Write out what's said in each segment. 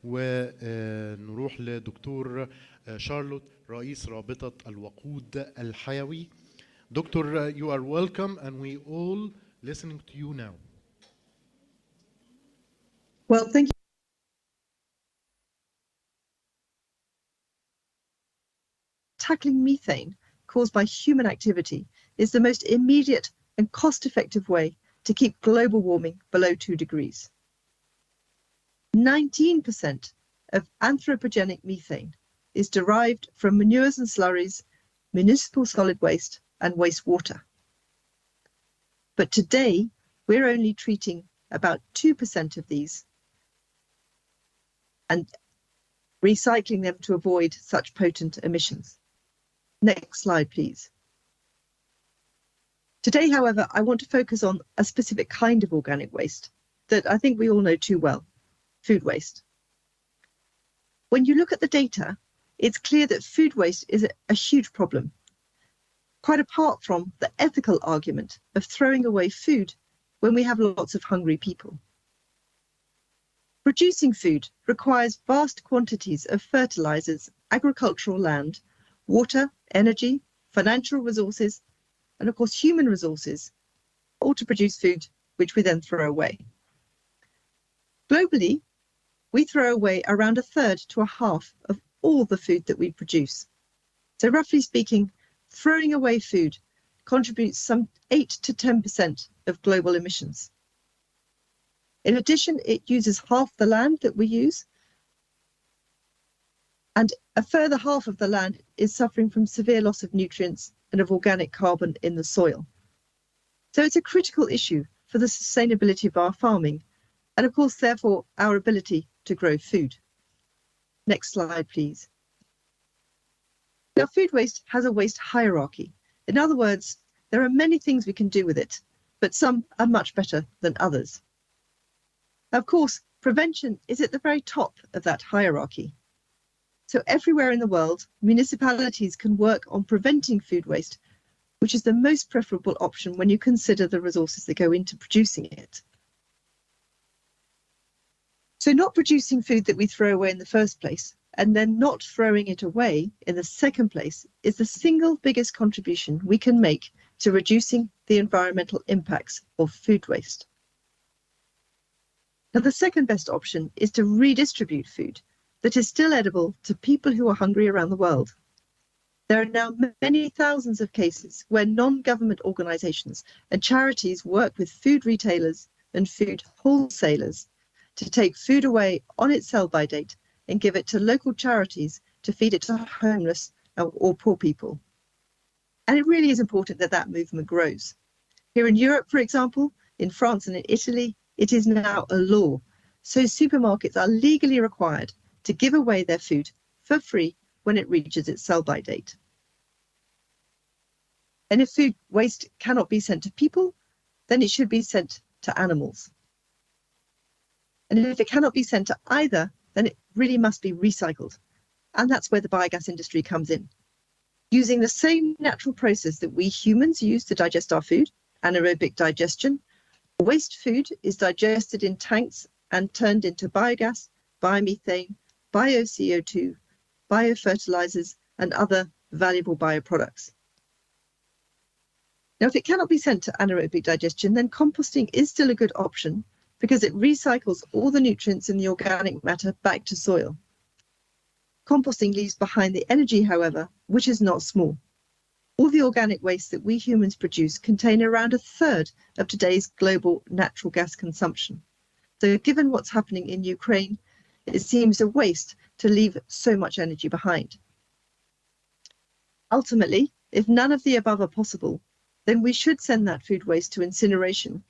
ونروح لدكتور شارلوت رئيس رابطة الوقود الحيوي. Doctor, you are welcome and we all listening to you now. Well, thank you. Tackling methane caused by human activity is the most immediate and cost-effective way to keep global warming below 2 degrees. 19% of anthropogenic methane is derived from manures and slurries, municipal solid waste, and wastewater. But today, we're only treating about 2% of these and recycling them to avoid such potent emissions. Next slide, please. Today, however, I want to focus on a specific kind of organic waste that I think we all know too well, food waste. When you look at the data, it's clear that food waste is a huge problem, quite apart from the ethical argument of throwing away food when we have lots of hungry people. Producing food requires vast quantities of fertilizers, agricultural land, water, energy, financial resources, and of course human resources, all to produce food which we then throw away. Globally, we throw away around 1/3 to 1/2 of all the food that we produce. So roughly speaking, throwing away food contributes some 8 to 10% of global emissions. In addition, it uses half the land that we use, and a further half of the land is suffering from severe loss of nutrients and of organic carbon in the soil. So it's a critical issue for the sustainability of our farming, and of course, therefore, our ability to grow food. Next slide, please. Now, food waste has a waste hierarchy. In other words, there are many things we can do with it, but some are much better than others. Of course, prevention is at the very top of that hierarchy. So everywhere in the world, municipalities can work on preventing food waste, which is the most preferable option when you consider the resources that go into producing it. So not producing food that we throw away in the first place, and then not throwing it away in the second place, is the single biggest contribution we can make to reducing the environmental impacts of food waste. Now, the second best option is to redistribute food that is still edible to people who are hungry around the world. There are now many thousands of cases where non-government organisations and charities work with food retailers and food wholesalers to take food away on its sell-by date and give it to local charities to feed it to homeless or poor people. And it really is important that that movement grows. Here in Europe, for example, in France and in Italy, it is now a law. So supermarkets are legally required to give away their food for free when it reaches its sell-by date. And if food waste cannot be sent to people, then it should be sent to animals. And if it cannot be sent to either, then it really must be recycled. And that's where the biogas industry comes in. Using the same natural process that we humans use to digest our food, anaerobic digestion, waste food is digested in tanks and turned into biogas, biomethane, bio-CO2, biofertilizers, and other valuable bioproducts. Now, if it cannot be sent to anaerobic digestion, then composting is still a good option because it recycles all the nutrients in the organic matter back to soil. Composting leaves behind the energy, however, which is not small. All the organic waste that we humans produce contain around 1/3 of today's global natural gas consumption. So given what's happening in Ukraine, it seems a waste to leave so much energy behind. Ultimately, if none of the above are possible, then we should send that food waste to incineration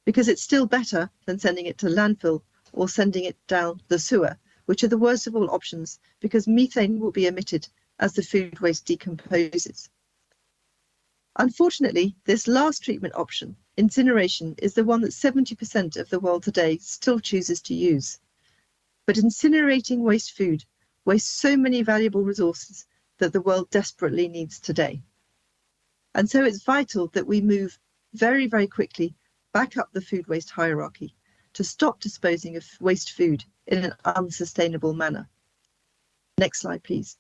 because it's still better than sending it to landfill or sending it down the sewer, which are the worst of all options because methane will be emitted as the food waste decomposes. Unfortunately, this last treatment option, incineration, is the one that 70% of the world today still chooses to use. But incinerating waste food wastes so many valuable resources that the world desperately needs today. And so it's vital that we move very, very quickly back up the food waste hierarchy to stop disposing of waste food in an unsustainable manner. Next slide, please.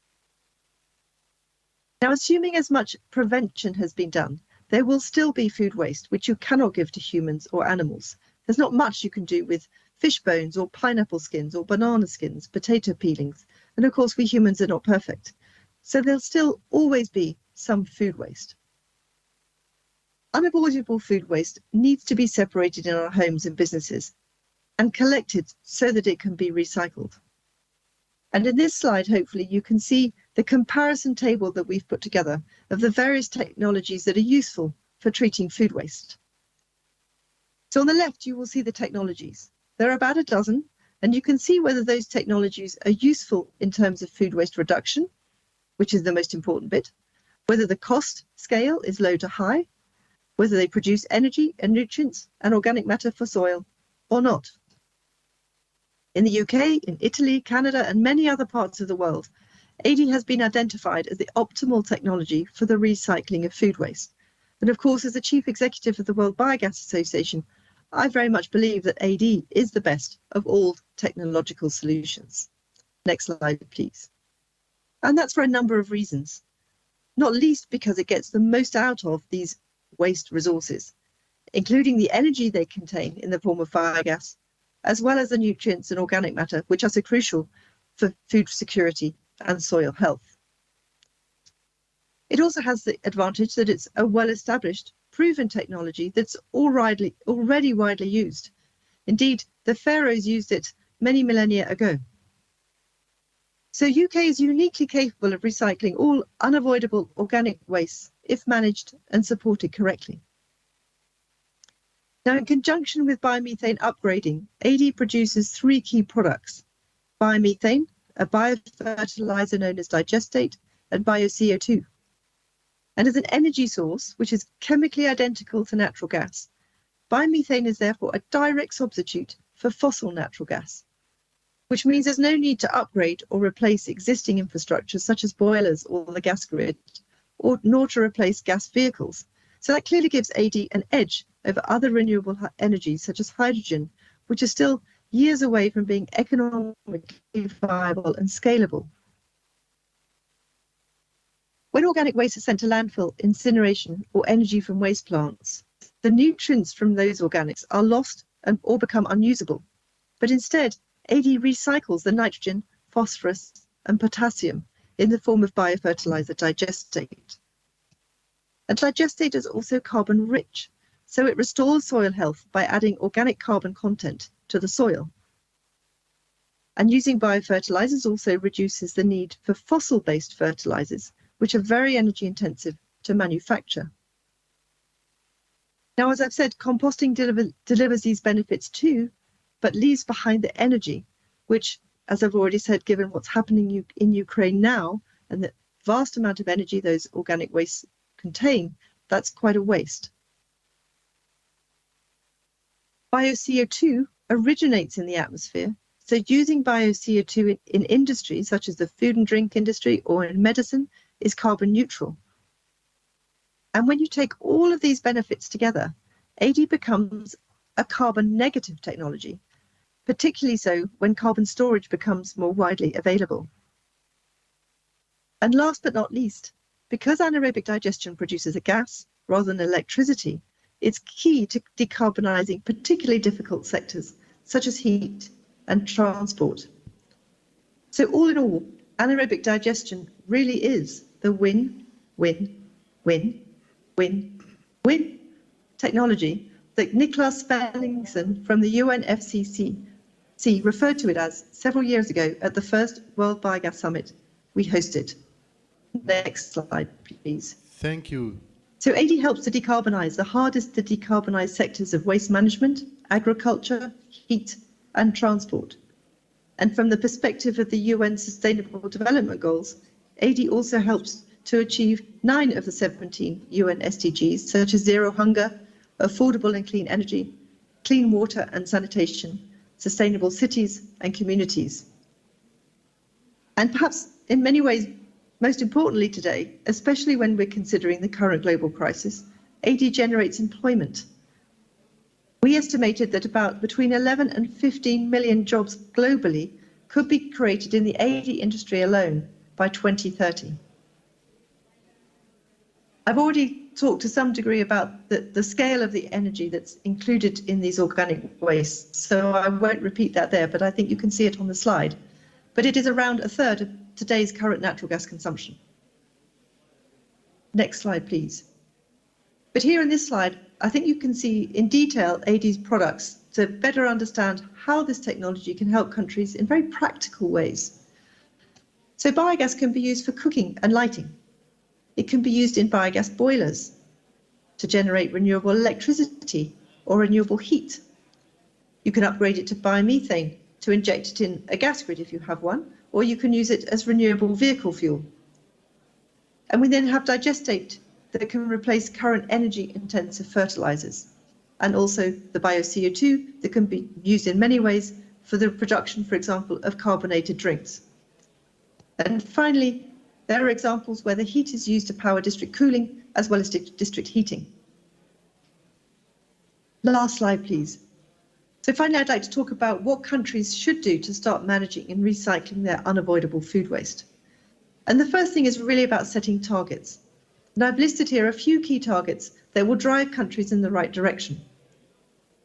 Now, assuming as much prevention has been done, there will still be food waste, which you cannot give to humans or animals. There's not much you can do with fish bones or pineapple skins or banana skins, potato peelings. And of course, we humans are not perfect. So there'll still always be some food waste. Unavoidable food waste needs to be separated in our homes and businesses and collected so that it can be recycled. And in this slide, hopefully, you can see the comparison table that we've put together of the various technologies that are useful for treating food waste. So on the left, you will see the technologies. There are about a dozen, and you can see whether those technologies are useful in terms of food waste reduction, which is the most important bit, whether the cost scale is low to high, whether they produce energy and nutrients and organic matter for soil or not. In the UK, in Italy, Canada, and many other parts of the world, AD has been identified as the optimal technology for the recycling of food waste. And of course, as the Chief Executive of the World Biogas Association, I very much believe that AD is the best of all technological solutions. Next slide, please. And that's for a number of reasons, not least because it gets the most out of these waste resources, including the energy they contain in the form of biogas, as well as the nutrients and organic matter, which are so crucial for food security and soil health. It also has the advantage that it's a well-established, proven technology that's already widely used. Indeed, the pharaohs used it many millennia ago. So UK is uniquely capable of recycling all unavoidable organic waste if managed and supported correctly. Now, in conjunction with biomethane upgrading, AD produces three key products: biomethane, a biofertilizer known as digestate, and bio-CO2. And as an energy source, which is chemically identical to natural gas, biomethane is therefore a direct substitute for fossil natural gas, which means there's no need to upgrade or replace existing infrastructure such as boilers or the gas grid, nor to replace gas vehicles. So that clearly gives AD an edge over other renewable energies such as hydrogen, which are still years away from being economically viable and scalable. When organic waste is sent to landfill, incineration, or energy from waste plants, the nutrients from those organics are lost or become unusable. But instead, AD recycles the nitrogen, phosphorus, and potassium in the form of biofertilizer digestate. And digestate is also carbon rich, so it restores soil health by adding organic carbon content to the soil. And using biofertilizers also reduces the need for fossil-based fertilizers, which are very energy intensive to manufacture. Now, as I've said, composting delivers these benefits too, but leaves behind the energy, which, as I've already said, given what's happening in Ukraine now and the vast amount of energy those organic wastes contain, that's quite a waste. Bio-CO2 originates in the atmosphere, so using bio-CO2 in industries such as the food and drink industry or in medicine is carbon neutral. And when you take all of these benefits together, AD becomes a carbon negative technology, particularly so when carbon storage becomes more widely available. And last but not least, because anaerobic digestion produces a gas rather than electricity, it's key to decarbonising particularly difficult sectors such as heat and transport. So all in all, anaerobic digestion really is the win, win, win, win, win technology that Niklas Svenningsson from the UNFCCC referred to it as several years ago at the first World Biogas Summit we hosted. Next slide, please. Thank you. So AD helps to decarbonise the hardest to decarbonise sectors of waste management, agriculture, heat and transport. And from the perspective of the UN Sustainable Development Goals, AD also helps to achieve 9 of the 17 UN SDGs, such as zero hunger, affordable and clean energy, clean water and sanitation, sustainable cities and communities. And perhaps in many ways, most importantly today, especially when we're considering the current global crisis, AD generates employment. We estimated that about between 11 and 15 million jobs globally could be created in the AD industry alone by 2030. I've already talked to some degree about the scale of the energy that's included in these organic wastes, so I won't repeat that there, but I think you can see it on the slide. But it is around a third of today's current natural gas consumption. Next slide, please. But here in this slide, I think you can see in detail AD's products to better understand how this technology can help countries in very practical ways. So biogas can be used for cooking and lighting. It can be used in biogas boilers to generate renewable electricity or renewable heat. You can upgrade it to biomethane to inject it in a gas grid if you have one, or you can use it as renewable vehicle fuel. And we then have digestate that can replace current energy-intensive fertilizers, and also the bio-CO2 that can be used in many ways for the production, for example, of carbonated drinks. And finally, there are examples where the heat is used to power district cooling as well as district heating. Last slide, please. So finally, I'd like to talk about what countries should do to start managing and recycling their unavoidable food waste. And the first thing is really about setting targets. And I've listed here a few key targets that will drive countries in the right direction.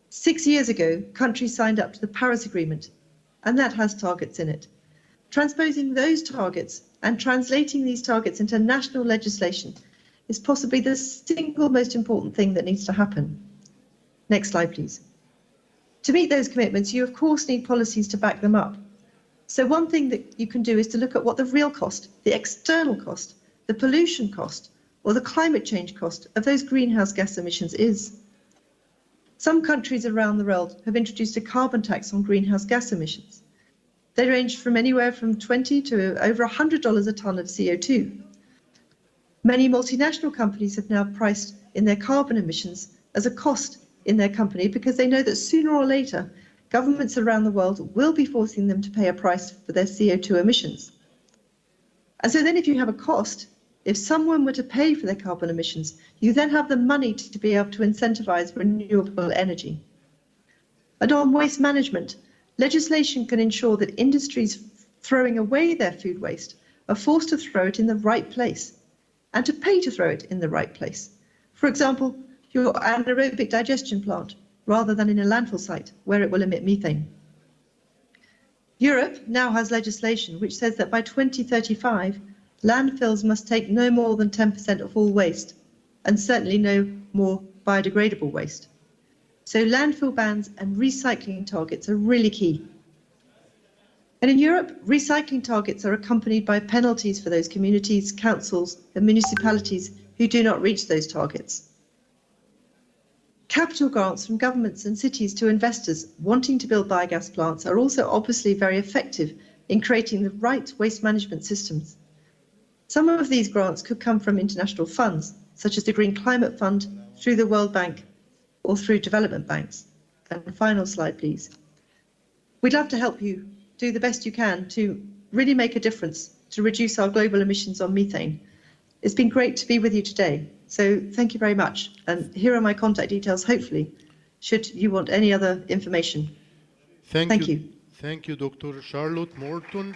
6 years ago, countries signed up to the Paris Agreement, and that has targets in it. Transposing those targets and translating these targets into national legislation is possibly the single most important thing that needs to happen. Next slide, please. To meet those commitments, you of course need policies to back them up. So one thing that you can do is to look at what the real cost, the external cost, the pollution cost, or the climate change cost of those greenhouse gas emissions is. Some countries around the world have introduced a carbon tax on greenhouse gas emissions. They range from anywhere from $20 to over $100 a tonne of CO2. Many multinational companies have now priced in their carbon emissions as a cost in their company because they know that sooner or later, governments around the world will be forcing them to pay a price for their CO2 emissions. And so then if you have a cost, if someone were to pay for their carbon emissions, you then have the money to be able to incentivize renewable energy. And on waste management, legislation can ensure that industries throwing away their food waste are forced to throw it in the right place and to pay to throw it in the right place. For example, your anaerobic digestion plant, rather than in a landfill site where it will emit methane. Europe now has legislation which says that by 2035, landfills must take no more than 10% of all waste, and certainly no more biodegradable waste. So landfill bans and recycling targets are really key. And in Europe, recycling targets are accompanied by penalties for those communities, councils, and municipalities who do not reach those targets. Capital grants from governments and cities to investors wanting to build biogas plants are also obviously very effective in creating the right waste management systems. Some of these grants could come from international funds, such as the Green Climate Fund, through the World Bank, or through development banks. And final slide, please. We'd love to help you do the best you can to really make a difference to reduce our global emissions on methane. It's been great to be with you today. So thank you very much. And here are my contact details, hopefully, should you want any other information. Thank you. Thank you, Dr. Charlotte Mورثون.